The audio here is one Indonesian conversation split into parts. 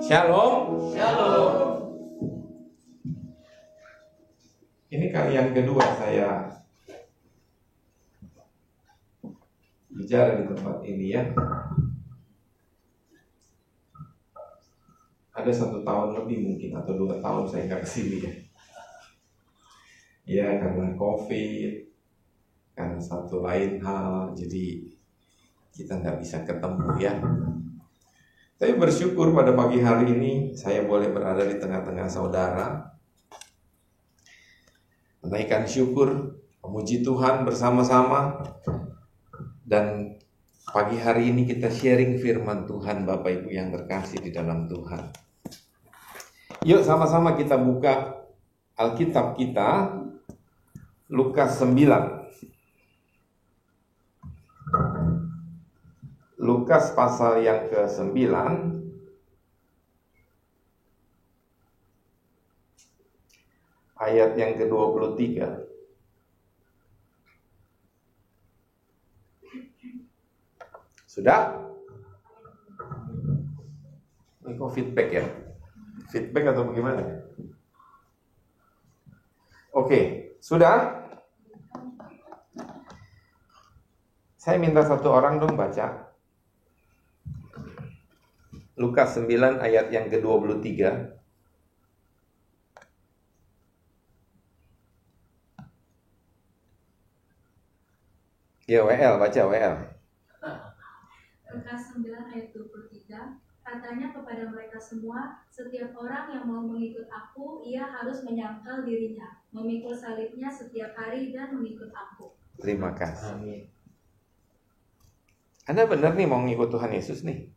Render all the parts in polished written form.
Shalom. Shalom. Ini kali yang kedua saya bicara di tempat ini ya. Ada 1 tahun lebih mungkin atau 2 tahun saya nggak kesini ya. Ya karena COVID, karena satu lain hal, jadi kita nggak bisa ketemu ya. Tapi bersyukur pada pagi hari ini saya boleh berada di tengah-tengah saudara, menaikkan syukur, memuji Tuhan bersama-sama. Dan pagi hari ini kita sharing firman Tuhan, Bapak Ibu yang terkasih di dalam Tuhan. Yuk sama-sama kita buka Alkitab kita, Lukas 9. Lukas pasal yang ke-9 ayat yang ke-23. Sudah? Ini kok feedback ya? Feedback atau bagaimana? Oke, sudah? Saya minta satu orang dong baca Lukas 9 ayat yang ke-23. Ya, WL, baca WL. Lukas 9 ayat 23, katanya kepada mereka semua, setiap orang yang mau mengikut aku, ia harus menyangkal dirinya, memikul salibnya setiap hari dan mengikut aku. Terima kasih. Amin. Anda benar nih mau ngikut Tuhan Yesus nih?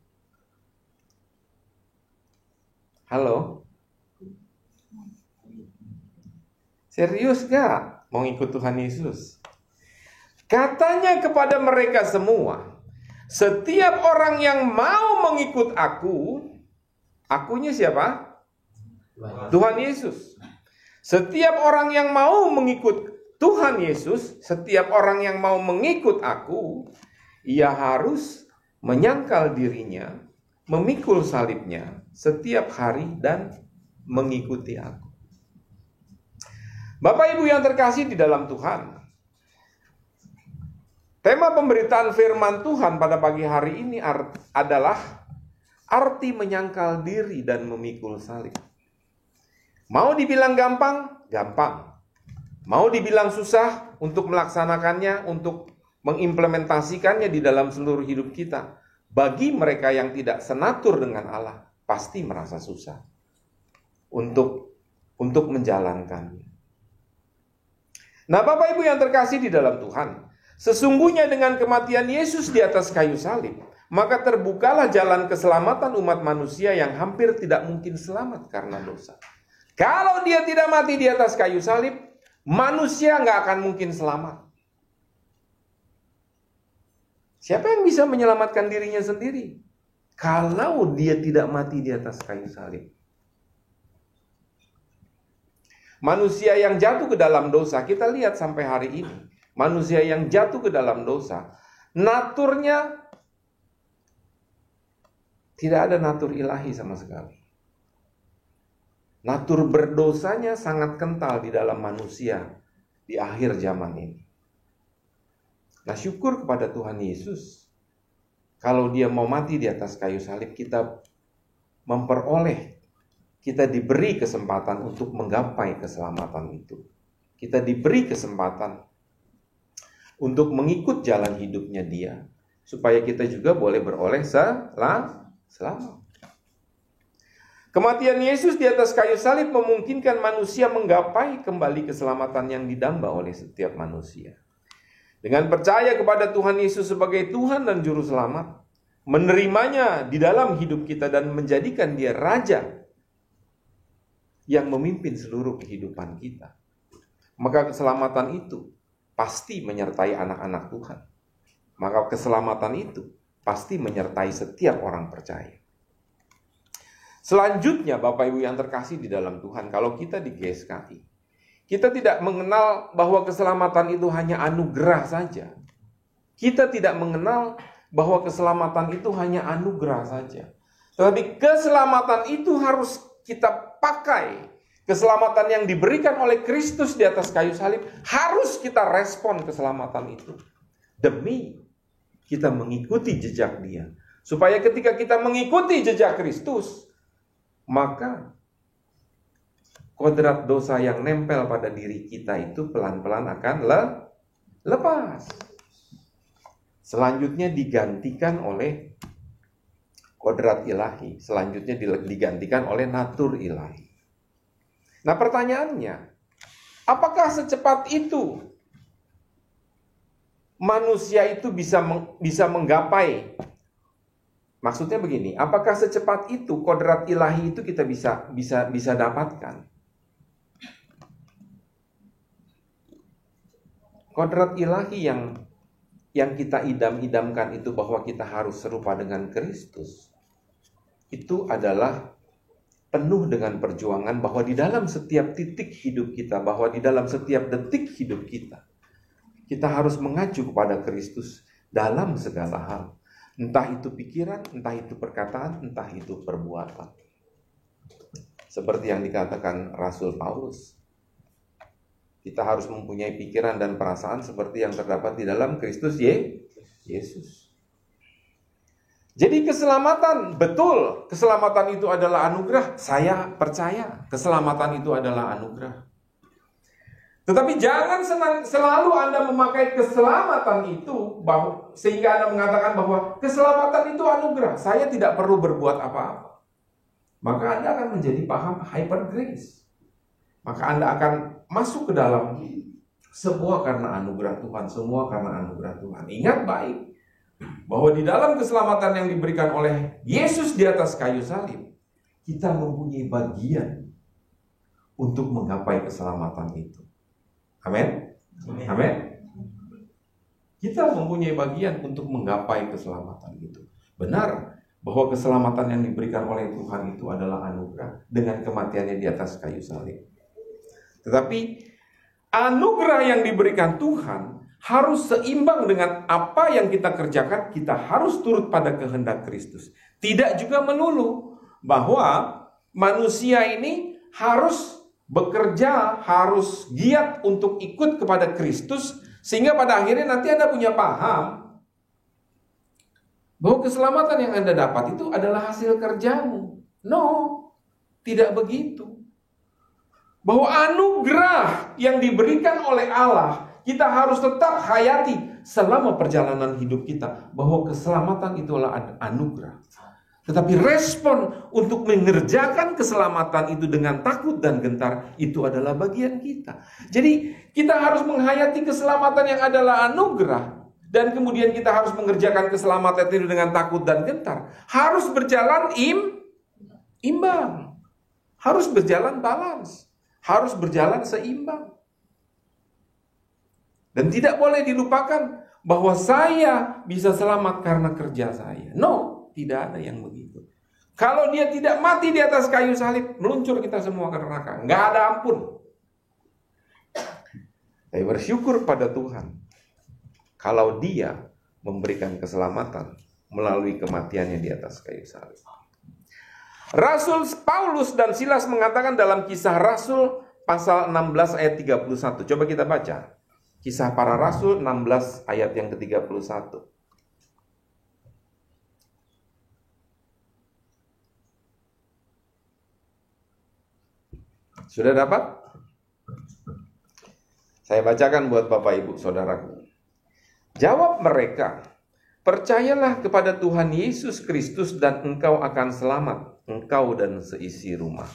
Halo? Serius gak mau ngikut Tuhan Yesus? Katanya kepada mereka semua, setiap orang yang mau mengikut aku, akunya siapa? Tuhan Yesus. Setiap orang yang mau mengikut Tuhan Yesus, setiap orang yang mau mengikut aku, ia harus menyangkal dirinya, memikul salibnya setiap hari dan mengikuti aku. Bapak Ibu yang terkasih di dalam Tuhan, tema pemberitaan firman Tuhan pada pagi hari ini adalah arti menyangkal diri dan memikul salib. Mau dibilang gampang? Gampang. Mau dibilang susah untuk melaksanakannya, untuk mengimplementasikannya di dalam seluruh hidup kita? Bagi mereka yang tidak senatur dengan Allah, pasti merasa susah untuk menjalankannya. Nah, Bapak Ibu yang terkasih di dalam Tuhan, sesungguhnya dengan kematian Yesus di atas kayu salib, maka terbukalah jalan keselamatan umat manusia yang hampir tidak mungkin selamat karena dosa. Kalau dia tidak mati di atas kayu salib, manusia nggak akan mungkin selamat. Siapa yang bisa menyelamatkan dirinya sendiri kalau dia tidak mati di atas kayu salib? Manusia yang jatuh ke dalam dosa, kita lihat sampai hari ini, manusia yang jatuh ke dalam dosa, naturnya tidak ada natur ilahi sama sekali. Natur berdosanya sangat kental di dalam manusia di akhir zaman ini. Nah, syukur kepada Tuhan Yesus, kalau dia mau mati di atas kayu salib, kita diberi kesempatan untuk menggapai keselamatan itu. Kita diberi kesempatan untuk mengikut jalan hidupnya dia, supaya kita juga boleh beroleh selamat. Kematian Yesus di atas kayu salib memungkinkan manusia menggapai kembali keselamatan yang didamba oleh setiap manusia. Dengan percaya kepada Tuhan Yesus sebagai Tuhan dan Juru Selamat, menerimanya di dalam hidup kita dan menjadikan dia Raja yang memimpin seluruh kehidupan kita, maka keselamatan itu pasti menyertai anak-anak Tuhan. Maka keselamatan itu pasti menyertai setiap orang percaya. Selanjutnya, Bapak Ibu yang terkasih di dalam Tuhan, kalau kita di GSKI, kita tidak mengenal bahwa keselamatan itu hanya anugerah saja. Kita tidak mengenal bahwa keselamatan itu hanya anugerah saja. Tetapi keselamatan itu harus kita pakai. Keselamatan yang diberikan oleh Kristus di atas kayu salib, harus kita respon keselamatan itu. Demi kita mengikuti jejak Dia. Supaya ketika kita mengikuti jejak Kristus, maka kodrat dosa yang nempel pada diri kita itu pelan-pelan akan lepas. Selanjutnya digantikan oleh kodrat ilahi. Selanjutnya digantikan oleh natur ilahi. Nah, pertanyaannya, apakah secepat itu manusia itu bisa menggapai? Maksudnya begini, apakah secepat itu kodrat ilahi itu kita bisa dapatkan? Kodrat ilahi yang kita idam-idamkan itu bahwa kita harus serupa dengan Kristus, itu adalah penuh dengan perjuangan bahwa di dalam setiap titik hidup kita, bahwa di dalam setiap detik hidup kita, kita harus mengacu kepada Kristus dalam segala hal. Entah itu pikiran, entah itu perkataan, entah itu perbuatan. Seperti yang dikatakan Rasul Paulus, kita harus mempunyai pikiran dan perasaan seperti yang terdapat di dalam Kristus Yesus. Jadi keselamatan, betul, keselamatan itu adalah anugerah. Saya percaya keselamatan itu adalah anugerah. Tetapi jangan selalu Anda memakai keselamatan itu sehingga Anda mengatakan bahwa keselamatan itu anugerah. Saya tidak perlu berbuat apa-apa. Maka Anda akan menjadi paham hyper grace. Maka Anda akan masuk ke dalam semua karena anugerah Tuhan, semua karena anugerah Tuhan. Ingat baik bahwa di dalam keselamatan yang diberikan oleh Yesus di atas kayu salib, kita mempunyai bagian untuk menggapai keselamatan itu. Amin. Amin. Kita mempunyai bagian untuk menggapai keselamatan itu. Benar bahwa keselamatan yang diberikan oleh Tuhan itu adalah anugerah dengan kematiannya di atas kayu salib. Tetapi anugerah yang diberikan Tuhan harus seimbang dengan apa yang kita kerjakan. Kita harus turut pada kehendak Kristus. Tidak juga melulu bahwa manusia ini harus bekerja, harus giat untuk ikut kepada Kristus, sehingga pada akhirnya nanti Anda punya paham bahwa keselamatan yang Anda dapat itu adalah hasil kerjamu. No, tidak begitu. Bahwa anugerah yang diberikan oleh Allah, kita harus tetap hayati selama perjalanan hidup kita, bahwa keselamatan itu adalah anugerah. Tetapi respon untuk mengerjakan keselamatan itu dengan takut dan gentar, itu adalah bagian kita. Jadi kita harus menghayati keselamatan yang adalah anugerah, dan kemudian kita harus mengerjakan keselamatan itu dengan takut dan gentar. Harus berjalan imbang. Harus berjalan balance. Harus berjalan seimbang. Dan tidak boleh dilupakan bahwa saya bisa selamat karena kerja saya. No. Tidak ada yang begitu. Kalau dia tidak mati di atas kayu salib, meluncur kita semua ke neraka. Nggak ada ampun. Saya bersyukur pada Tuhan kalau dia memberikan keselamatan melalui kematiannya di atas kayu salib. Rasul Paulus dan Silas mengatakan dalam Kisah Rasul pasal 16 ayat 31. Coba kita baca. Kisah para Rasul 16 ayat yang ke-31. Sudah dapat? Saya bacakan buat Bapak Ibu Saudaraku. Jawab mereka, percayalah kepada Tuhan Yesus Kristus dan engkau akan selamat, engkau dan seisi rumah.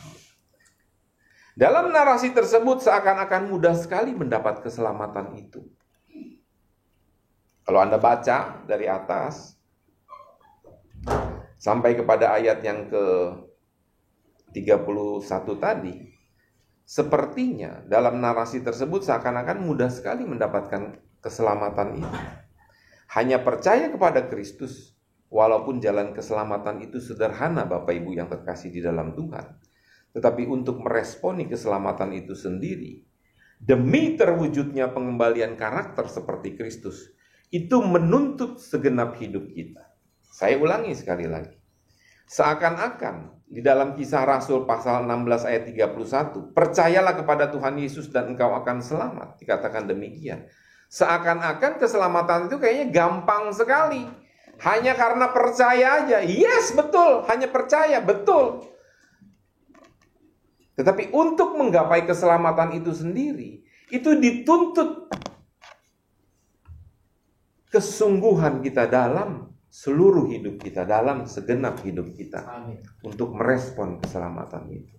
Dalam narasi tersebut seakan-akan mudah sekali mendapat keselamatan itu. Kalau Anda baca dari atas sampai kepada ayat yang ke-31 tadi, sepertinya dalam narasi tersebut seakan-akan mudah sekali mendapatkan keselamatan itu. Hanya percaya kepada Kristus, walaupun jalan keselamatan itu sederhana Bapak Ibu yang terkasih di dalam Tuhan. Tetapi untuk meresponi keselamatan itu sendiri, demi terwujudnya pengembalian karakter seperti Kristus, itu menuntut segenap hidup kita. Saya ulangi sekali lagi. Seakan-akan di dalam Kisah Rasul pasal 16 ayat 31, percayalah kepada Tuhan Yesus dan engkau akan selamat. Dikatakan demikian. Seakan-akan keselamatan itu kayaknya gampang sekali. Hanya karena percaya aja. Yes, betul. Hanya percaya, betul. Tetapi untuk menggapai keselamatan itu sendiri, itu dituntut kesungguhan kita dalam seluruh hidup kita, dalam segenap hidup kita. Amin. Untuk merespon keselamatan itu.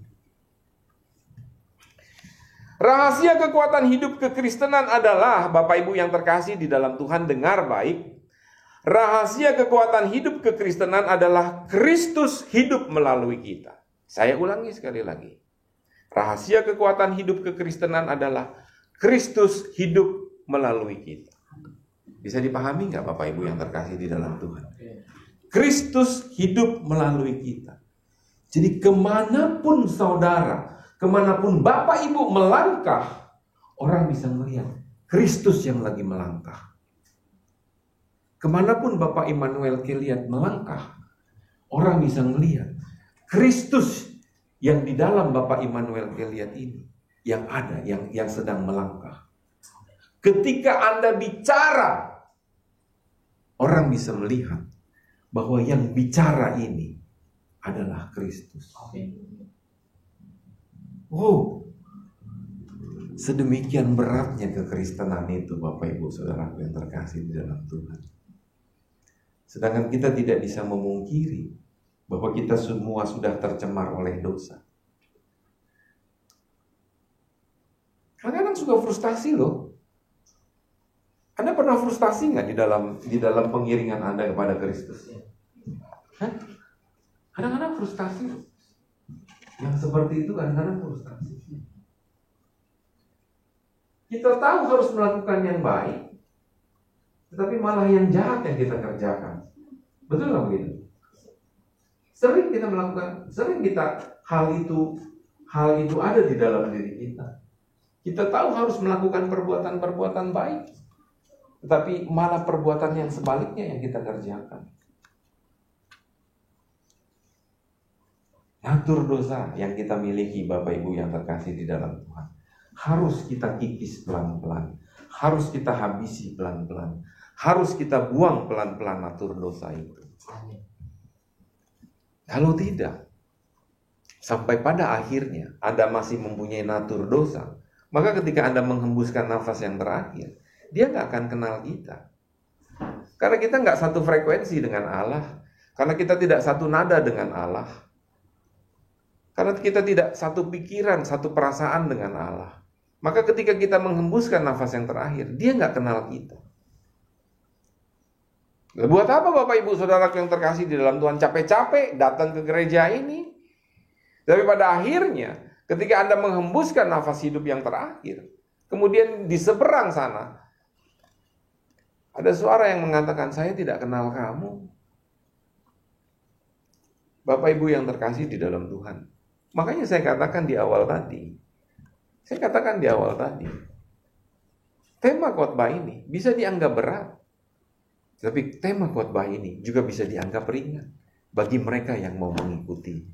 Rahasia kekuatan hidup kekristenan adalah, Bapak Ibu yang terkasih di dalam Tuhan, dengar baik. Rahasia kekuatan hidup kekristenan adalah Kristus hidup melalui kita. Saya ulangi sekali lagi. Rahasia kekuatan hidup kekristenan adalah Kristus hidup melalui kita. Bisa dipahami nggak Bapak Ibu yang terkasih di dalam Tuhan? Kristus hidup melalui kita. Jadi kemanapun saudara, kemanapun Bapak Ibu melangkah, orang bisa melihat Kristus yang lagi melangkah. Kemanapun Bapak Immanuel Keliat melangkah, orang bisa melihat Kristus yang di dalam Bapak Immanuel Keliat ini, yang ada, yang sedang melangkah. Ketika Anda bicara, orang bisa melihat bahwa yang bicara ini adalah Kristus. Oh, sedemikian beratnya kekristenan itu, Bapak Ibu Saudara yang terkasih di dalam Tuhan. Sedangkan kita tidak bisa memungkiri bahwa kita semua sudah tercemar oleh dosa. Kadang-kadang suka frustasi loh. Anda pernah frustasi nggak di dalam pengiringan Anda kepada Kristus? Hah? Kadang-kadang frustasi loh. Yang seperti itu kadang-kadang frustasi. Kita tahu harus melakukan yang baik, tetapi malah yang jahat yang kita kerjakan. Betul nggak begitu? Sering kita hal itu ada di dalam diri kita. Kita tahu harus melakukan perbuatan-perbuatan baik, tetapi malah perbuatan yang sebaliknya yang kita kerjakan. Natur dosa yang kita miliki, Bapak Ibu yang terkasih di dalam Tuhan, harus kita kikis pelan-pelan, harus kita habisi pelan-pelan, harus kita buang pelan-pelan natur dosa itu. Kalau tidak, sampai pada akhirnya Anda masih mempunyai natur dosa, maka ketika Anda menghembuskan nafas yang terakhir, Dia nggak akan kenal kita. Karena kita nggak satu frekuensi dengan Allah, karena kita tidak satu nada dengan Allah, karena kita tidak satu pikiran, satu perasaan dengan Allah. Maka ketika kita menghembuskan nafas yang terakhir, Dia nggak kenal kita. Buat apa Bapak Ibu Saudara yang terkasih di dalam Tuhan capek-capek datang ke gereja ini? Tapi pada akhirnya ketika Anda menghembuskan nafas hidup yang terakhir, kemudian di seberang sana ada suara yang mengatakan, saya tidak kenal kamu. Bapak Ibu yang terkasih di dalam Tuhan. Makanya saya katakan di awal tadi. Tema khotbah ini bisa dianggap berat. Tapi tema khotbah ini juga bisa dianggap ringan bagi mereka yang mau mengikuti.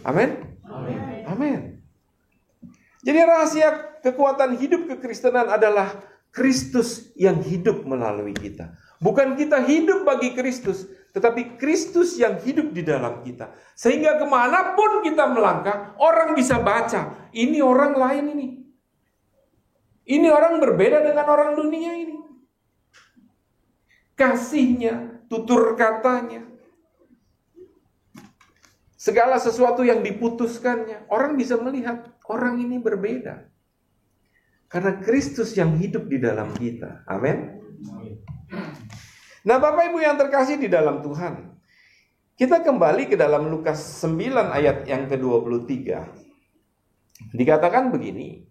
Amin. Amin. Jadi rahasia kekuatan hidup kekristenan adalah Kristus yang hidup melalui kita. Bukan kita hidup bagi Kristus, tetapi Kristus yang hidup di dalam kita. Sehingga kemanapun kita melangkah, orang bisa baca, ini orang lain ini. Ini orang berbeda dengan orang dunia ini. Kasihnya, tutur katanya, segala sesuatu yang diputuskannya, orang bisa melihat orang ini berbeda. Karena Kristus yang hidup di dalam kita. Amin. Nah, Bapak Ibu yang terkasih di dalam Tuhan, kita kembali ke dalam Lukas 9 ayat yang ke-23. Dikatakan begini,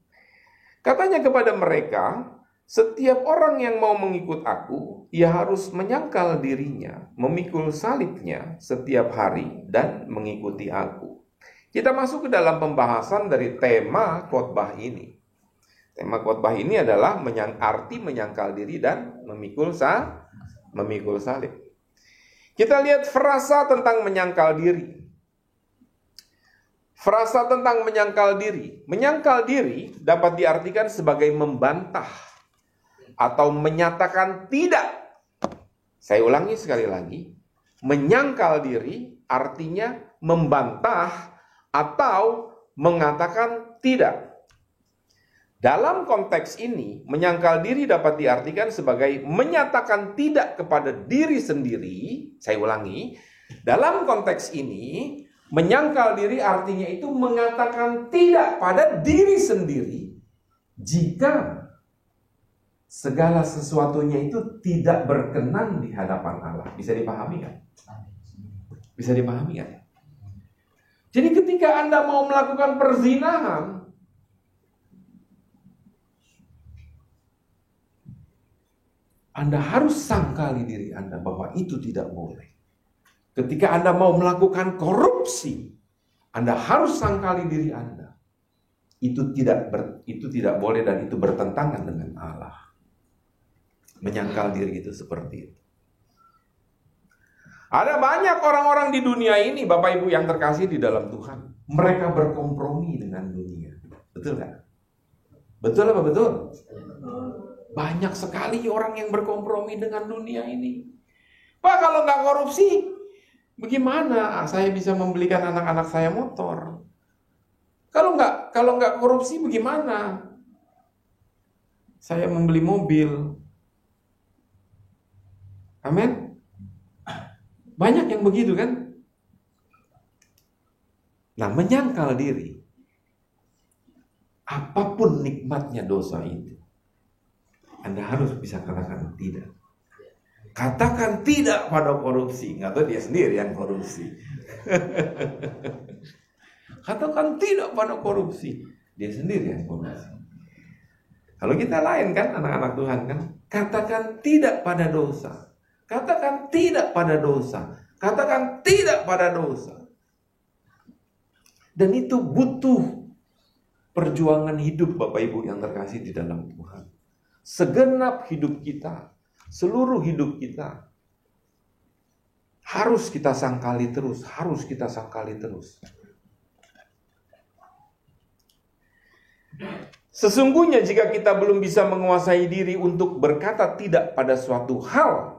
katanya kepada mereka, setiap orang yang mau mengikut aku, ia harus menyangkal dirinya, memikul salibnya setiap hari dan mengikuti aku. Kita masuk ke dalam pembahasan dari tema khotbah ini. Tema khotbah ini adalah arti menyangkal diri dan memikul salib. Kita lihat frasa tentang menyangkal diri. Frasa tentang menyangkal diri. Menyangkal diri dapat diartikan sebagai membantah atau menyatakan tidak. Saya ulangi sekali lagi. Menyangkal diri artinya membantah atau mengatakan tidak. Dalam konteks ini, menyangkal diri dapat diartikan sebagai menyatakan tidak kepada diri sendiri. Saya ulangi, dalam konteks ini, menyangkal diri artinya itu mengatakan tidak pada diri sendiri jika segala sesuatunya itu tidak berkenan di hadapan Allah. Bisa dipahami kan? Bisa dipahami kan? Jadi ketika Anda mau melakukan perzinahan, Anda harus sangkali diri Anda bahwa itu tidak boleh. Ketika Anda mau melakukan korupsi, Anda harus sangkali diri Anda. Itu tidak boleh dan itu bertentangan dengan Allah. Menyangkal diri itu seperti itu. Ada banyak orang-orang di dunia ini, Bapak Ibu yang terkasih di dalam Tuhan. Mereka berkompromi dengan dunia. Betul kan? Betul apa betul? Banyak sekali orang yang berkompromi dengan dunia ini. Pak, kalau nggak korupsi, bagaimana saya bisa membelikan anak-anak saya motor? Kalau nggak korupsi, bagaimana saya membeli mobil? Amin. Banyak yang begitu kan? Nah, menyangkal diri, apapun nikmatnya dosa itu, Anda harus bisa katakan tidak. Katakan tidak pada korupsi. Nggak tahu dia sendiri yang korupsi. Katakan tidak pada korupsi. Dia sendiri yang korupsi. Kalau kita lain kan, anak-anak Tuhan kan, katakan tidak pada dosa. Katakan tidak pada dosa. Katakan tidak pada dosa. Dan itu butuh perjuangan hidup, Bapak Ibu yang terkasih di dalam Tuhan. Segenap hidup kita, seluruh hidup kita, harus kita sangkali terus, harus kita sangkali terus. Sesungguhnya jika kita belum bisa menguasai diri untuk berkata tidak pada suatu hal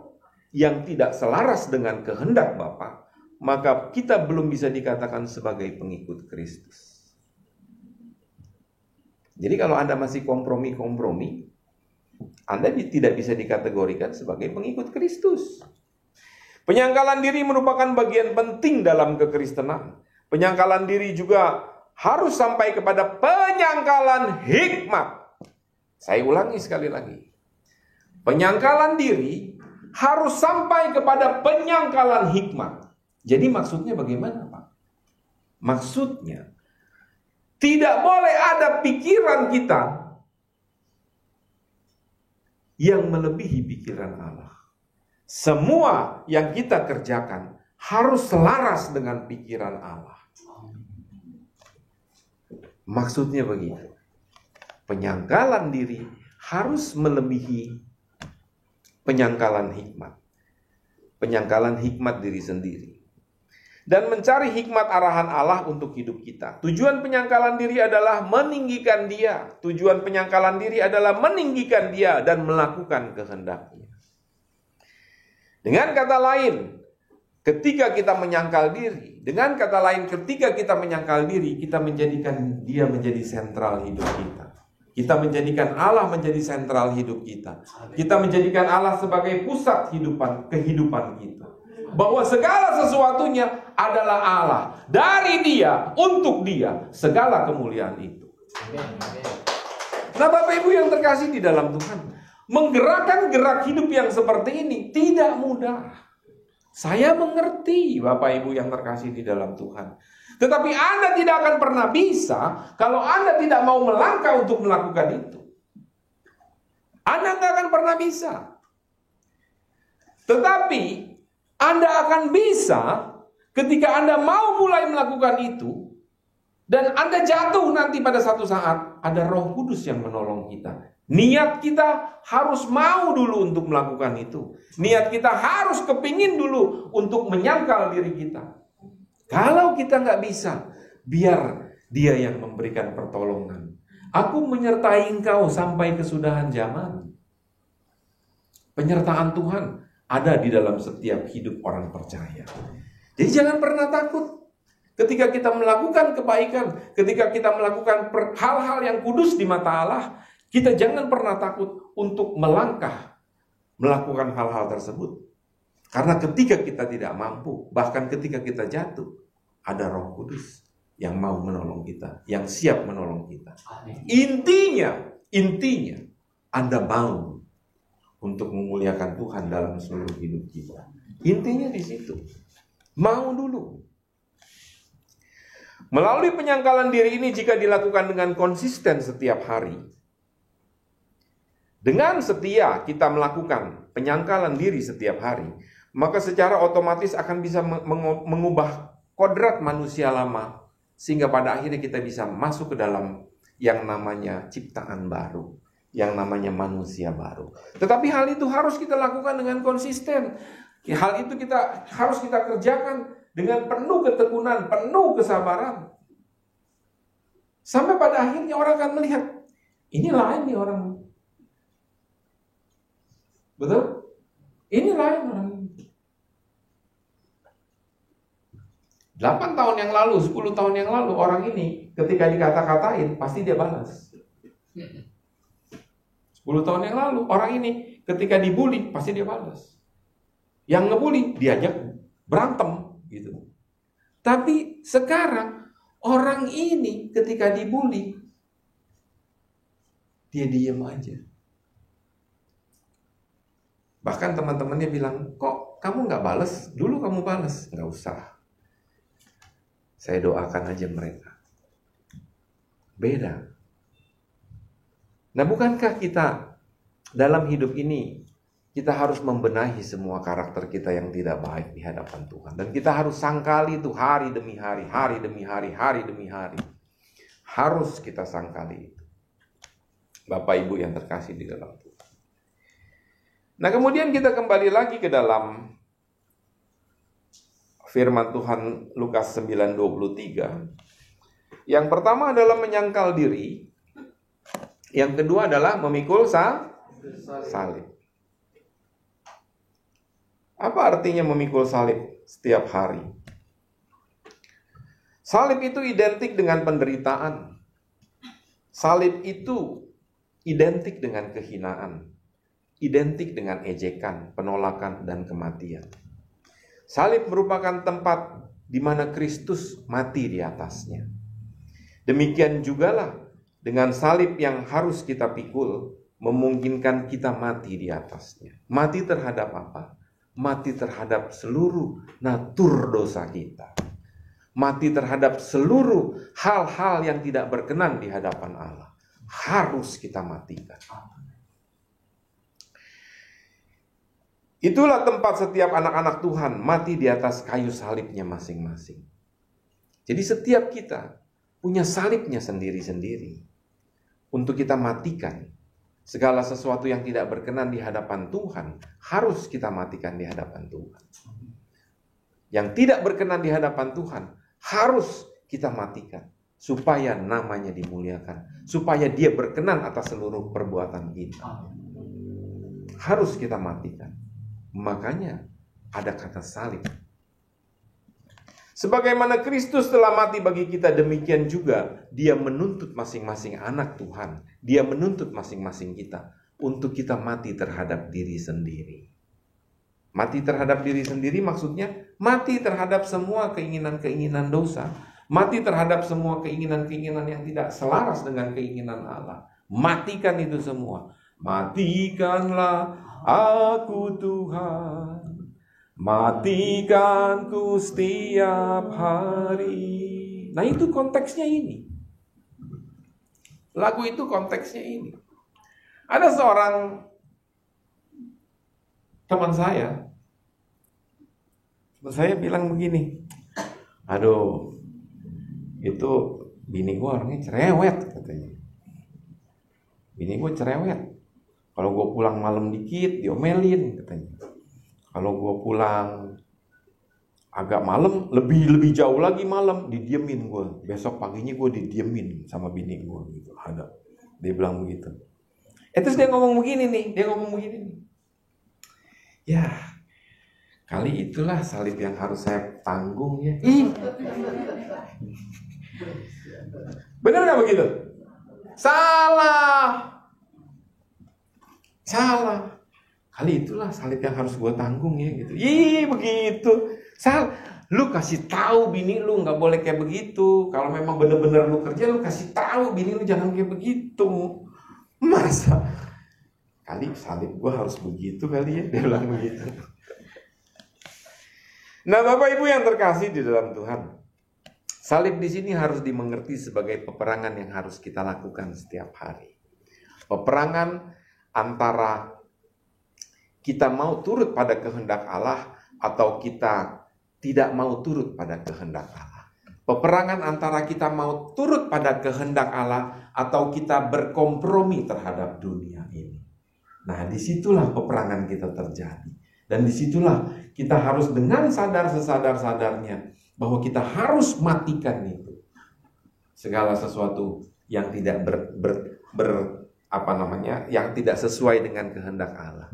yang tidak selaras dengan kehendak Bapa, maka kita belum bisa dikatakan sebagai pengikut Kristus. Jadi kalau Anda masih kompromi-kompromi, Anda tidak bisa dikategorikan sebagai pengikut Kristus. Penyangkalan diri merupakan bagian penting dalam kekristenan. Penyangkalan diri juga harus sampai kepada penyangkalan hikmat. Saya ulangi sekali lagi. Penyangkalan diri harus sampai kepada penyangkalan hikmat. Jadi maksudnya bagaimana, Pak? Maksudnya, tidak boleh ada pikiran kita yang melebihi pikiran Allah. Semua yang kita kerjakan harus selaras dengan pikiran Allah. Maksudnya begitu. Penyangkalan diri harus melebihi penyangkalan hikmat. Penyangkalan hikmat diri sendiri. Dan mencari hikmat arahan Allah untuk hidup kita. Tujuan penyangkalan diri adalah meninggikan Dia. Tujuan penyangkalan diri adalah meninggikan Dia dan melakukan kehendak-Nya. Dengan kata lain, ketika kita menyangkal diri, kita menjadikan Dia menjadi sentral hidup kita. Kita menjadikan Allah menjadi sentral hidup kita. Kita menjadikan Allah sebagai pusat kehidupan kita. Bahwa segala sesuatunya adalah Allah. Dari Dia, untuk Dia, segala kemuliaan itu. Nah, Bapak Ibu yang terkasih di dalam Tuhan, menggerakkan gerak hidup yang seperti ini tidak mudah. Saya mengerti, Bapak Ibu yang terkasih di dalam Tuhan. Tetapi Anda tidak akan pernah bisa kalau Anda tidak mau melangkah untuk melakukan itu. Anda nggak akan pernah bisa. Tetapi Anda akan bisa ketika Anda mau mulai melakukan itu, dan Anda jatuh nanti pada satu saat, ada Roh Kudus yang menolong kita. Niat kita harus mau dulu untuk melakukan itu. Niat kita harus kepingin dulu untuk menyangkal diri kita. Kalau kita nggak bisa, biar Dia yang memberikan pertolongan. Aku menyertai engkau sampai kesudahan zaman. Penyertaan Tuhan ada di dalam setiap hidup orang percaya. Jadi jangan pernah takut. Ketika kita melakukan kebaikan, ketika kita melakukan hal-hal yang kudus di mata Allah, kita jangan pernah takut untuk melangkah melakukan hal-hal tersebut. Karena ketika kita tidak mampu, bahkan ketika kita jatuh, ada Roh Kudus yang mau menolong kita, yang siap menolong kita. Intinya Anda mau untuk memuliakan Tuhan dalam seluruh hidup kita. Intinya di situ. Mau dulu. Melalui penyangkalan diri ini jika dilakukan dengan konsisten setiap hari, dengan setia kita melakukan penyangkalan diri setiap hari, maka secara otomatis akan bisa mengubah kodrat manusia lama, sehingga pada akhirnya kita bisa masuk ke dalam yang namanya ciptaan baru, yang namanya manusia baru. Tetapi hal itu harus kita lakukan dengan konsisten. Hal itu harus kita kerjakan dengan penuh ketekunan, penuh kesabaran. Sampai pada akhirnya orang akan melihat, ini lain nih orang. Betul? Ini lain orang ini. 8 tahun yang lalu, 10 tahun yang lalu, orang ini ketika dikata-katain, pasti dia balas. 10 tahun yang lalu, orang ini ketika dibully, pasti dia balas. Yang ngebully, diajak berantem. Gitu. Tapi sekarang, orang ini ketika dibully, dia diam aja. Bahkan teman-temannya bilang, kok kamu gak balas? Dulu kamu balas. Gak usah. Saya doakan aja mereka. Beda. Nah, bukankah kita dalam hidup ini, kita harus membenahi semua karakter kita yang tidak baik di hadapan Tuhan. Dan kita harus sangkali itu hari demi hari, hari demi hari, hari demi hari. Harus kita sangkali itu. Bapak Ibu yang terkasih di dalam Tuhan. Nah, kemudian kita kembali lagi ke dalam firman Tuhan Lukas 9:23. Yang pertama adalah menyangkal diri. Yang kedua adalah memikul salib. Apa artinya memikul salib setiap hari? Salib itu identik dengan penderitaan. Salib itu identik dengan kehinaan. Identik dengan ejekan, penolakan, dan kematian. Salib merupakan tempat di mana Kristus mati di atasnya. Demikian jugalah dengan salib yang harus kita pikul, memungkinkan kita mati di atasnya. Mati terhadap apa? Mati terhadap seluruh natur dosa kita. Mati terhadap seluruh hal-hal yang tidak berkenan di hadapan Allah. Harus kita matikan. Itulah tempat setiap anak-anak Tuhan mati di atas kayu salibnya masing-masing. Jadi setiap kita punya salibnya sendiri-sendiri. Untuk kita matikan. Segala sesuatu yang tidak berkenan di hadapan Tuhan, harus kita matikan di hadapan Tuhan. Yang tidak berkenan di hadapan Tuhan, harus kita matikan. Supaya namanya dimuliakan. Supaya Dia berkenan atas seluruh perbuatan kita. Harus kita matikan. Makanya ada kata salib. Sebagaimana Kristus telah mati bagi kita, demikian juga Dia menuntut masing-masing anak Tuhan. Dia menuntut masing-masing kita untuk kita mati terhadap diri sendiri. Mati terhadap diri sendiri maksudnya mati terhadap semua keinginan-keinginan dosa. Mati terhadap semua keinginan-keinginan yang tidak selaras dengan keinginan Allah. Matikan itu semua. Matikanlah aku Tuhan. Matikanku setiap hari. Nah, itu konteksnya ini. Lagu itu konteksnya ini. Ada seorang teman saya bilang begini, aduh, itu bini gue orangnya cerewet katanya. Bini gue cerewet. Kalau gue pulang malam dikit, diomelin katanya. Kalau gue pulang agak malam, lebih jauh lagi malam, didiemin gue. Besok paginya gue didiemin sama bini gue gitu. Ada. Dia bilang begitu. Terus dia ngomong begini nih. Ya, kali itulah salib yang harus saya tanggung ya. Benar gak begitu? Salah. Kali itulah salib yang harus gue tanggung ya gitu. Begitu. Lu kasih tahu bini lu nggak boleh kayak begitu. Kalau memang bener-bener lu kerja, lu kasih tahu bini lu jangan kayak begitu. Masa kali salib gue harus begitu kali ya, dia bilang begitu. Nah, Bapak Ibu yang terkasih di dalam Tuhan, salib di sini harus dimengerti sebagai peperangan yang harus kita lakukan setiap hari. Peperangan antara kita mau turut pada kehendak Allah atau kita tidak mau turut pada kehendak Allah. Peperangan antara kita mau turut pada kehendak Allah atau kita berkompromi terhadap dunia ini. Nah, disitulah peperangan kita terjadi. Dan disitulah kita harus dengan sadar-sadarnya bahwa kita harus matikan itu. Segala sesuatu yang tidak yang tidak sesuai dengan kehendak Allah.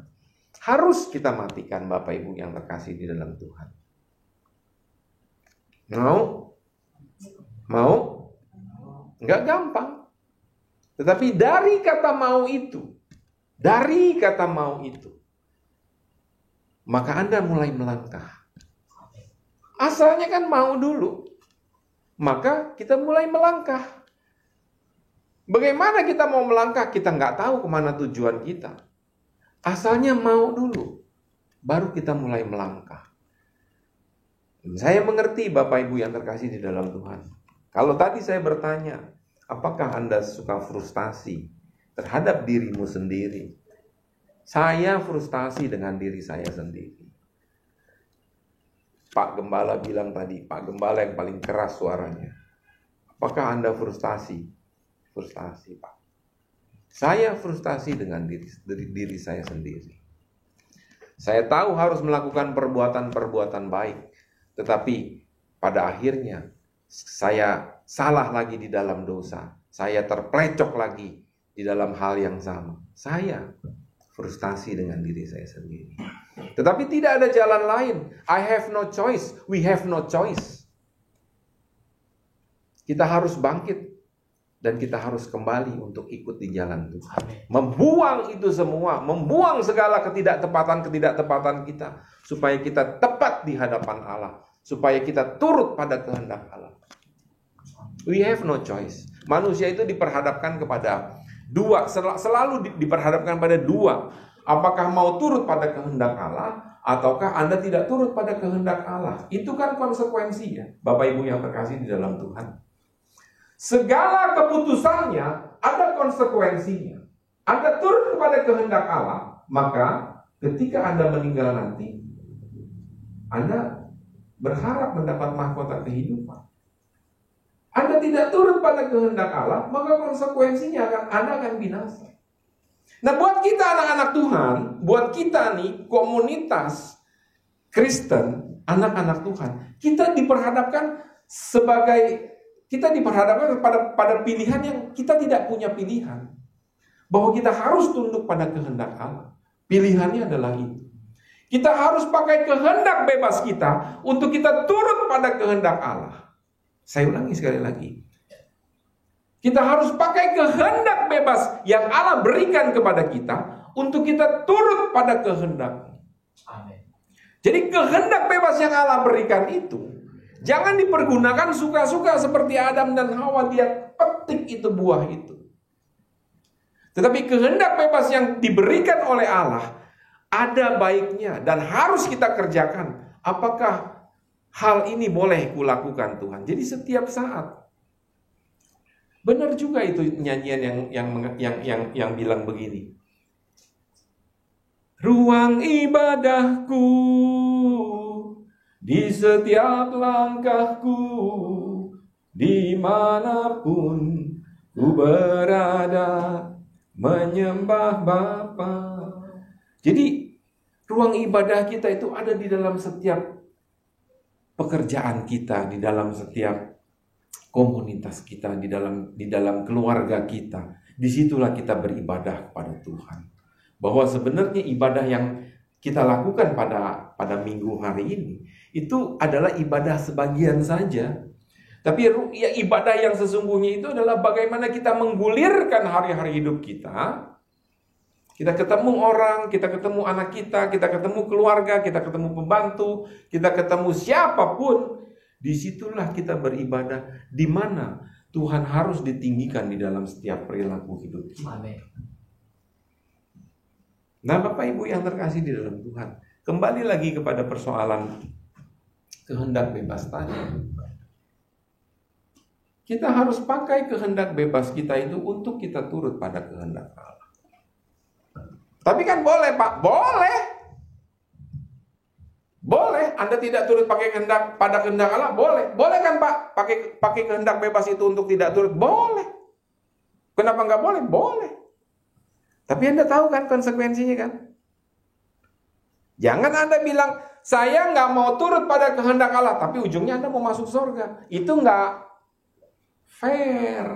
Harus kita matikan, Bapak Ibu yang terkasih di dalam Tuhan. Mau? Enggak gampang. Tetapi dari kata mau itu, maka Anda mulai melangkah. Asalnya kan mau dulu. Maka kita mulai melangkah. Bagaimana kita mau melangkah? Kita nggak tahu kemana tujuan kita. Asalnya mau dulu. Baru kita mulai melangkah. Saya mengerti Bapak Ibu yang terkasih di dalam Tuhan. Kalau tadi saya bertanya, apakah Anda suka frustasi terhadap dirimu sendiri? Saya frustasi dengan diri saya sendiri. Pak Gembala bilang tadi, Pak Gembala yang paling keras suaranya. Apakah Anda frustasi? Frustasi, Pak. Saya frustasi dengan diri saya sendiri. Saya tahu harus melakukan perbuatan-perbuatan baik. Tetapi pada akhirnya saya salah lagi di dalam dosa. Saya terplecok lagi di dalam hal yang sama. Saya frustasi dengan diri saya sendiri. Tetapi tidak ada jalan lain. I have no choice. We have no choice. Kita harus bangkit. Dan kita harus kembali untuk ikut di jalan Tuhan. Membuang itu semua. Membuang segala ketidaktepatan kita. Supaya kita tepat di hadapan Allah. Supaya kita turut pada kehendak Allah. We have no choice. Manusia itu diperhadapkan kepada dua. Selalu diperhadapkan pada dua. Apakah mau turut pada kehendak Allah, ataukah Anda tidak turut pada kehendak Allah? Itu kan konsekuensinya, Bapak Ibu yang terkasih di dalam Tuhan. Segala keputusannya ada konsekuensinya. Anda turut kepada kehendak Allah, maka ketika Anda meninggal nanti, Anda berharap mendapat mahkota kehidupan. Anda tidak turut pada kehendak Allah, maka konsekuensinya Anda akan binasa. Nah, buat kita anak-anak Tuhan, buat kita nih komunitas Kristen, anak-anak Tuhan, kita diperhadapkan pada pilihan yang kita tidak punya pilihan. Bahwa kita harus tunduk pada kehendak Allah. Pilihannya adalah itu. Kita harus pakai kehendak bebas kita untuk kita turut pada kehendak Allah. Saya ulangi sekali lagi. Kita harus pakai kehendak bebas yang Allah berikan kepada kita untuk kita turut pada kehendak. Amin. Jadi kehendak bebas yang Allah berikan itu jangan dipergunakan suka-suka seperti Adam dan Hawa, dia petik itu buah itu. Tetapi kehendak bebas yang diberikan oleh Allah ada baiknya dan harus kita kerjakan. Apakah hal ini boleh kulakukan Tuhan? Jadi setiap saat. Benar juga itu nyanyian yang bilang begini. Ruang ibadahku di setiap langkahku, dimanapun ku berada, menyembah Bapa. Jadi ruang ibadah kita itu ada di dalam setiap pekerjaan kita, di dalam setiap komunitas kita, di dalam keluarga kita. Disitulah kita beribadah kepada Tuhan. Bahwa sebenarnya ibadah yang kita lakukan pada minggu hari ini itu adalah ibadah sebagian saja. Tapi ya, ibadah yang sesungguhnya itu adalah bagaimana kita menggulirkan hari-hari hidup kita. Kita ketemu orang, kita ketemu anak kita ketemu keluarga, kita ketemu pembantu, kita ketemu siapapun. Disitulah kita beribadah, di mana Tuhan harus ditinggikan di dalam setiap perilaku hidup kita. Amin. Nah, Bapak Ibu yang terkasih di dalam Tuhan, kembali lagi kepada persoalan kehendak bebas tadi. Kita harus pakai kehendak bebas kita itu untuk kita turut pada kehendak Allah. Tapi kan boleh, Pak? Boleh. Boleh, Anda tidak turut pada kehendak Allah? Boleh. Boleh kan, Pak? Pakai kehendak bebas itu untuk tidak turut? Boleh. Kenapa nggak boleh? Boleh. Tapi Anda tahu kan konsekuensinya kan? Jangan Anda bilang, saya nggak mau turut pada kehendak Allah, tapi ujungnya Anda mau masuk surga. Itu nggak fair.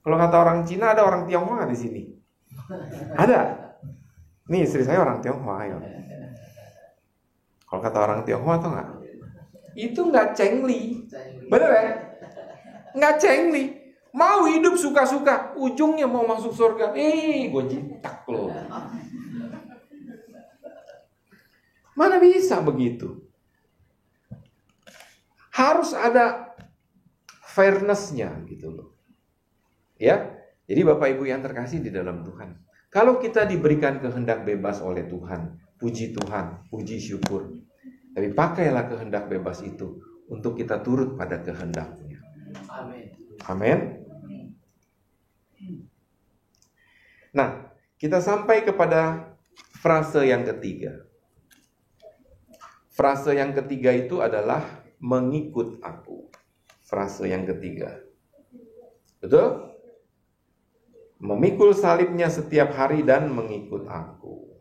Kalau kata orang Cina, ada orang Tionghoa di sini. Ada. Nih, istri saya orang Tionghoa. Ayo. Kalau kata orang Tionghoa tau nggak? Itu nggak cengli. Bener ya? Nggak cengli. Mau hidup suka-suka, ujungnya mau masuk surga. Gue jitak loh. Mana bisa begitu? Harus ada fairness-nya gitu loh. Ya. Jadi Bapak Ibu yang terkasih di dalam Tuhan, kalau kita diberikan kehendak bebas oleh Tuhan, puji Tuhan, puji syukur. Tapi pakailah kehendak bebas itu untuk kita turut pada kehendak-Nya. Amin. Amin. Nah, kita sampai kepada frase yang ketiga. Frase yang ketiga itu adalah mengikut aku. Frase yang ketiga. Betul? Memikul salibnya setiap hari dan mengikut aku.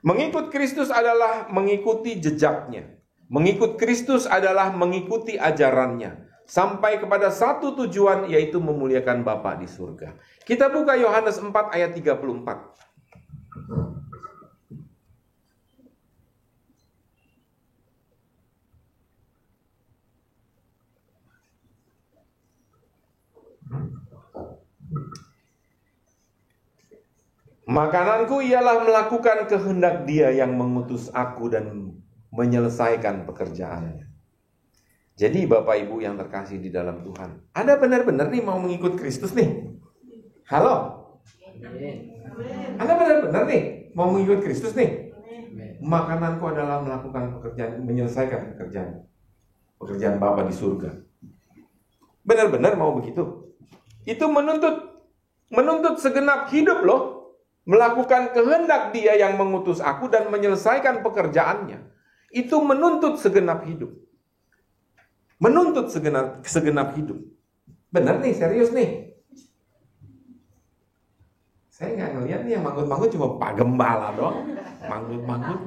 Mengikut Kristus adalah mengikuti jejaknya. Mengikut Kristus adalah mengikuti ajarannya. Sampai kepada satu tujuan, yaitu memuliakan Bapa di surga. Kita buka Yohanes 4 ayat 34. Makananku ialah melakukan kehendak Dia yang mengutus aku dan menyelesaikan pekerjaannya. Jadi Bapak Ibu yang terkasih di dalam Tuhan, Anda benar-benar nih mau mengikut Kristus nih? Halo? Anda benar-benar nih mau mengikut Kristus nih? Makananku adalah melakukan pekerjaan, menyelesaikan pekerjaan Bapa di surga. Benar-benar mau begitu? Itu menuntut segenap hidup loh. Melakukan kehendak Dia yang mengutus aku dan menyelesaikan pekerjaannya. Itu menuntut segenap hidup. Menuntut segenap hidup. Benar nih, serius nih. Saya nggak ngeliat nih yang manggut-manggut cuma Pak Gembala doang. Manggut-manggut.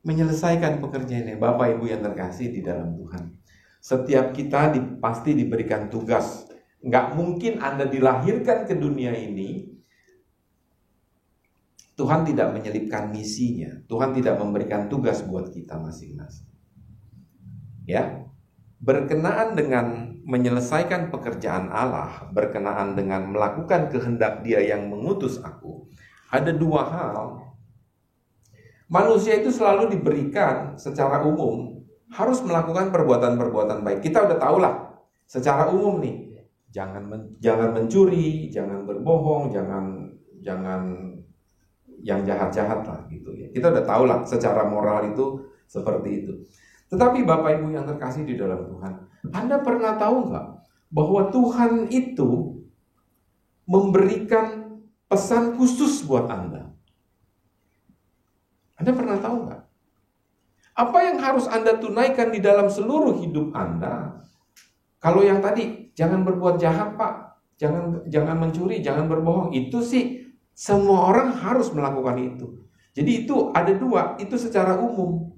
Menyelesaikan pekerjaannya. Bapak Ibu yang terkasih di dalam Tuhan. Setiap kita pasti diberikan tugas. Nggak mungkin Anda dilahirkan ke dunia ini, Tuhan tidak menyelipkan misinya. Tuhan tidak memberikan tugas buat kita masing-masing. Ya, berkenaan dengan menyelesaikan pekerjaan Allah, berkenaan dengan melakukan kehendak Dia yang mengutus aku, ada dua hal. Manusia itu selalu diberikan secara umum harus melakukan perbuatan-perbuatan baik. Kita udah tahu lah secara umum nih, jangan mencuri, jangan berbohong, jangan yang jahat-jahat lah gitu ya. Kita udah tahu lah secara moral itu seperti itu. Tetapi Bapak Ibu yang terkasih di dalam Tuhan, Anda pernah tahu nggak bahwa Tuhan itu memberikan pesan khusus buat Anda? Anda pernah tahu nggak? Apa yang harus Anda tunaikan di dalam seluruh hidup Anda? Kalau yang tadi, jangan berbuat jahat Pak, jangan mencuri, jangan berbohong, itu sih semua orang harus melakukan itu. Jadi itu ada dua, itu secara umum.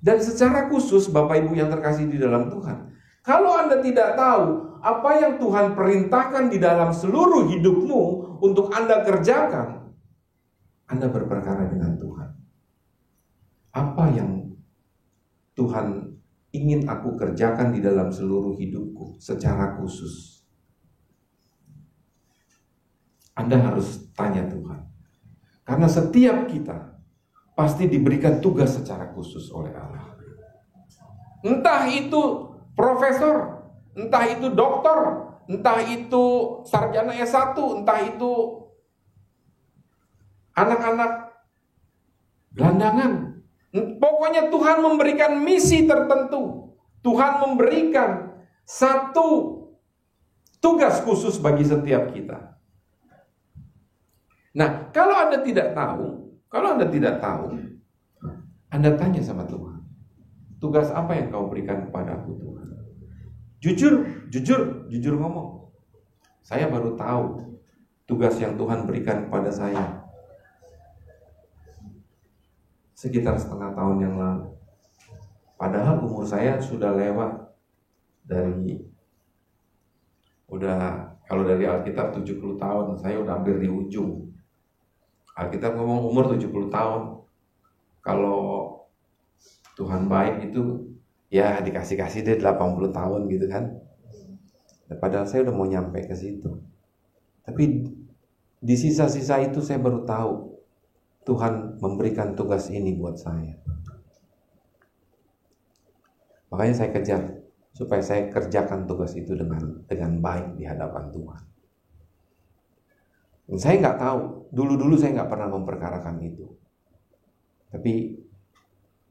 Dan secara khusus Bapak Ibu yang terkasih di dalam Tuhan, kalau Anda tidak tahu apa yang Tuhan perintahkan di dalam seluruh hidupmu untuk Anda kerjakan, Anda berperkara dengan Tuhan. Apa yang Tuhan ingin aku kerjakan di dalam seluruh hidupku secara khusus? Anda harus tanya Tuhan. Karena setiap kita pasti diberikan tugas secara khusus oleh Allah. Entah itu profesor, entah itu dokter, entah itu sarjana S1, entah itu anak-anak gelandangan. Pokoknya Tuhan memberikan misi tertentu. Tuhan memberikan satu tugas khusus bagi setiap kita. Nah, kalau Anda tidak tahu, Anda tanya sama Tuhan. Tugas apa yang kau berikan kepada aku Tuhan? Jujur ngomong. Saya baru tahu tugas yang Tuhan berikan kepada saya sekitar setengah tahun yang lalu. Padahal umur saya sudah lewat kalau dari Alkitab 70 tahun, saya udah hampir di ujung. Alkitab ngomong umur 70 tahun. Kalau Tuhan baik itu ya dikasih deh 80 tahun gitu kan. Padahal saya udah mau nyampe ke situ. Tapi di sisa-sisa itu saya baru tahu Tuhan memberikan tugas ini buat saya. Makanya saya kejar supaya saya kerjakan tugas itu dengan baik di hadapan Tuhan. Dan saya nggak tahu, dulu saya nggak pernah memperkarakan itu. Tapi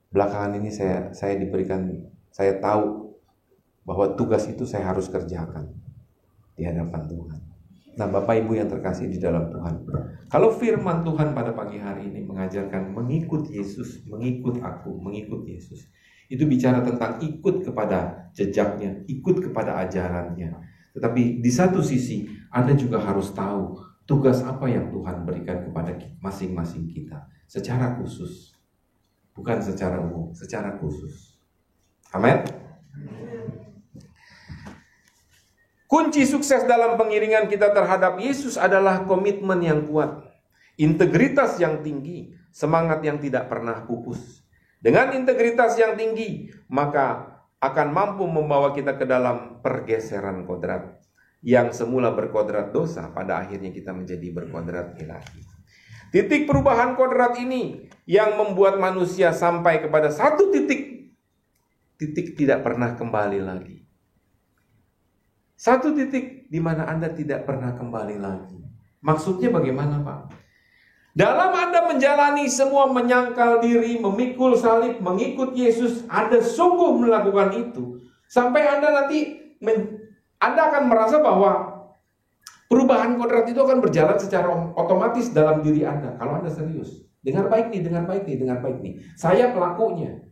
belakangan ini saya tahu bahwa tugas itu saya harus kerjakan di hadapan Tuhan. Nah, Bapak Ibu yang terkasih di dalam Tuhan, kalau firman Tuhan pada pagi hari ini mengajarkan mengikut Yesus, mengikut aku, mengikut Yesus, itu bicara tentang ikut kepada jejaknya, ikut kepada ajarannya. Tetapi di satu sisi Anda juga harus tahu tugas apa yang Tuhan berikan kepada masing-masing kita secara khusus, bukan secara umum, secara khusus. Amin. Kunci sukses dalam pengiringan kita terhadap Yesus adalah komitmen yang kuat, integritas yang tinggi, semangat yang tidak pernah pupus. Dengan integritas yang tinggi, maka akan mampu membawa kita ke dalam pergeseran kodrat. Yang semula berkodrat dosa, pada akhirnya kita menjadi berkodrat ilahi. Titik perubahan kodrat ini yang membuat manusia sampai kepada satu titik tidak pernah kembali lagi. Satu titik di mana Anda tidak pernah kembali lagi. Maksudnya bagaimana, Pak? Dalam Anda menjalani semua menyangkal diri, memikul salib, mengikut Yesus, Anda sungguh melakukan itu. Sampai Anda nanti, Anda akan merasa bahwa perubahan kodrat itu akan berjalan secara otomatis dalam diri Anda. Kalau Anda serius. Dengar baik nih. Saya pelakunya.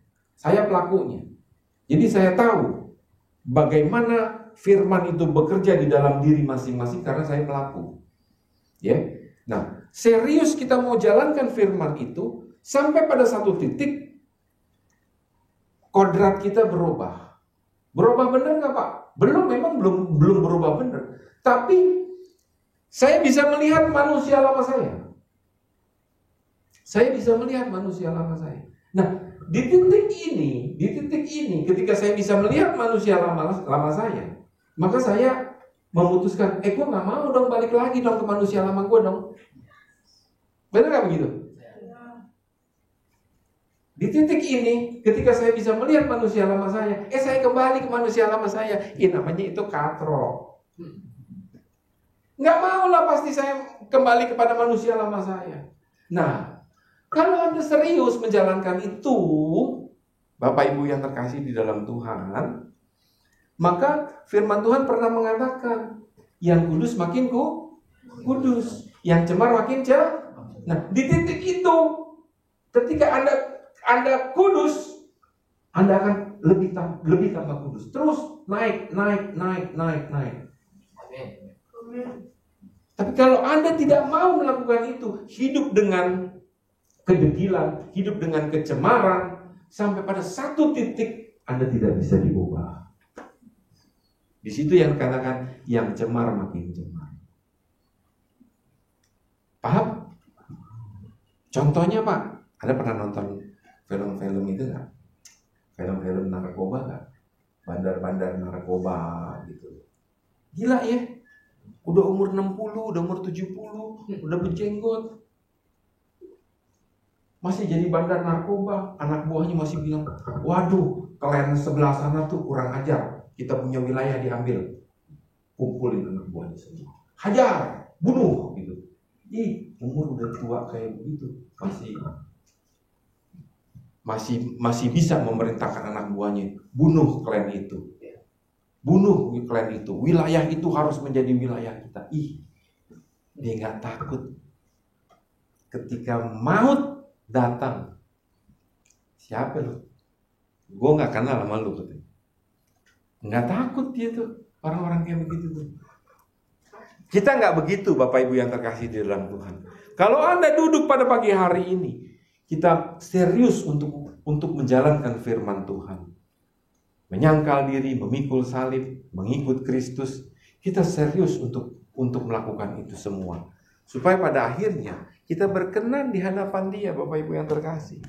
Jadi saya tahu bagaimana firman itu bekerja di dalam diri masing-masing karena saya pelaku. Ya. Nah, serius kita mau jalankan firman itu sampai pada satu titik kodrat kita berubah. Berubah benar nggak, Pak? Memang belum berubah benar. Tapi saya bisa melihat manusia lama saya. Nah, di titik ini ketika saya bisa melihat manusia lama saya, maka saya memutuskan, gue gak mau dong balik lagi dong ke manusia lama gue dong. Benar gak begitu? Di titik ini, ketika saya bisa melihat manusia lama saya, saya kembali ke manusia lama saya. Namanya itu katrok. Gak mau lah pasti saya kembali kepada manusia lama saya. Nah, kalau Anda serius menjalankan itu, Bapak Ibu yang terkasih di dalam Tuhan, maka firman Tuhan pernah mengatakan, yang kudus makin kudus, yang cemar makin cemar. Nah, di titik itu, ketika Anda kudus, Anda akan lebih tambah kudus. Terus naik. Tapi kalau Anda tidak mau melakukan itu, hidup dengan kedegilan, hidup dengan kecemaran, sampai pada satu titik Anda tidak bisa diubah. Di situ yang dikatakan yang cemar makin cemar. Paham? Contohnya Pak, Anda pernah nonton film-film itu nggak? Film-film narkoba nggak? Bandar-bandar narkoba gitu. Gila ya? Udah umur 60, udah umur 70, udah berjenggot. Masih jadi bandar narkoba. Anak buahnya masih bilang, waduh, kalian sebelah sana tuh kurang ajar. Kita punya wilayah diambil. Kumpulin anak buahnya semua. Hajar, bunuh gitu. Umur udah tua kayak begitu, masih bisa memerintahkan anak buahnya, bunuh klan itu. Bunuh klan itu. Wilayah itu harus menjadi wilayah kita. Dia nggak takut. Ketika maut datang, siapa lu? Gue nggak kenal sama lu katanya. Nggak takut dia tuh, orang-orang kayak begitu tuh. Kita nggak begitu, Bapak Ibu yang terkasih di dalam Tuhan. Kalau Anda duduk pada pagi hari ini, kita serius untuk menjalankan firman Tuhan. Menyangkal diri, memikul salib, mengikut Kristus. Kita serius untuk melakukan itu semua. Supaya pada akhirnya kita berkenan di hadapan Dia, Bapak Ibu yang terkasih.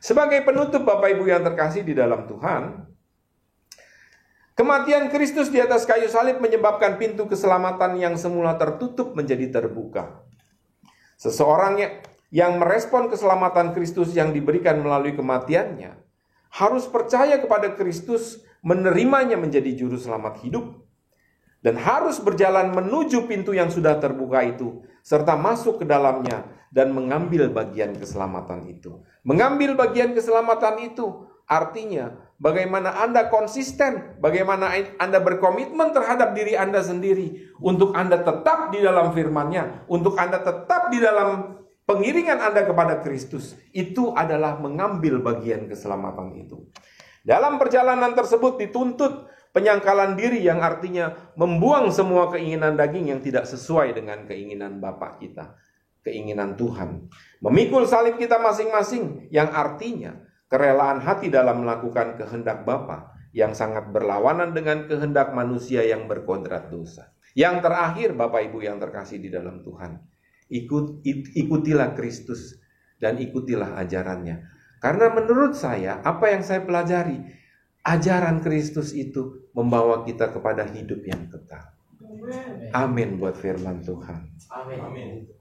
Sebagai penutup, Bapak Ibu yang terkasih di dalam Tuhan, kematian Kristus di atas kayu salib menyebabkan pintu keselamatan yang semula tertutup menjadi terbuka. Seseorang yang merespon keselamatan Kristus yang diberikan melalui kematiannya harus percaya kepada Kristus, menerimanya menjadi juru selamat hidup, dan harus berjalan menuju pintu yang sudah terbuka itu, serta masuk ke dalamnya dan mengambil bagian keselamatan itu. Mengambil bagian keselamatan itu artinya bagaimana Anda konsisten, bagaimana Anda berkomitmen terhadap diri Anda sendiri untuk Anda tetap di dalam firman-Nya, untuk Anda tetap di dalam pengiringan Anda kepada Kristus. Itu adalah mengambil bagian keselamatan itu. Dalam perjalanan tersebut dituntut penyangkalan diri, yang artinya membuang semua keinginan daging yang tidak sesuai dengan keinginan Bapa kita, keinginan Tuhan. Memikul salib kita masing-masing, yang artinya kerelaan hati dalam melakukan kehendak Bapa yang sangat berlawanan dengan kehendak manusia yang berkodrat dosa. Yang terakhir, Bapak Ibu yang terkasih di dalam Tuhan, ikutilah Kristus dan ikutilah ajarannya. Karena menurut saya, apa yang saya pelajari, ajaran Kristus itu membawa kita kepada hidup yang kekal. Amin buat firman Tuhan. Amin.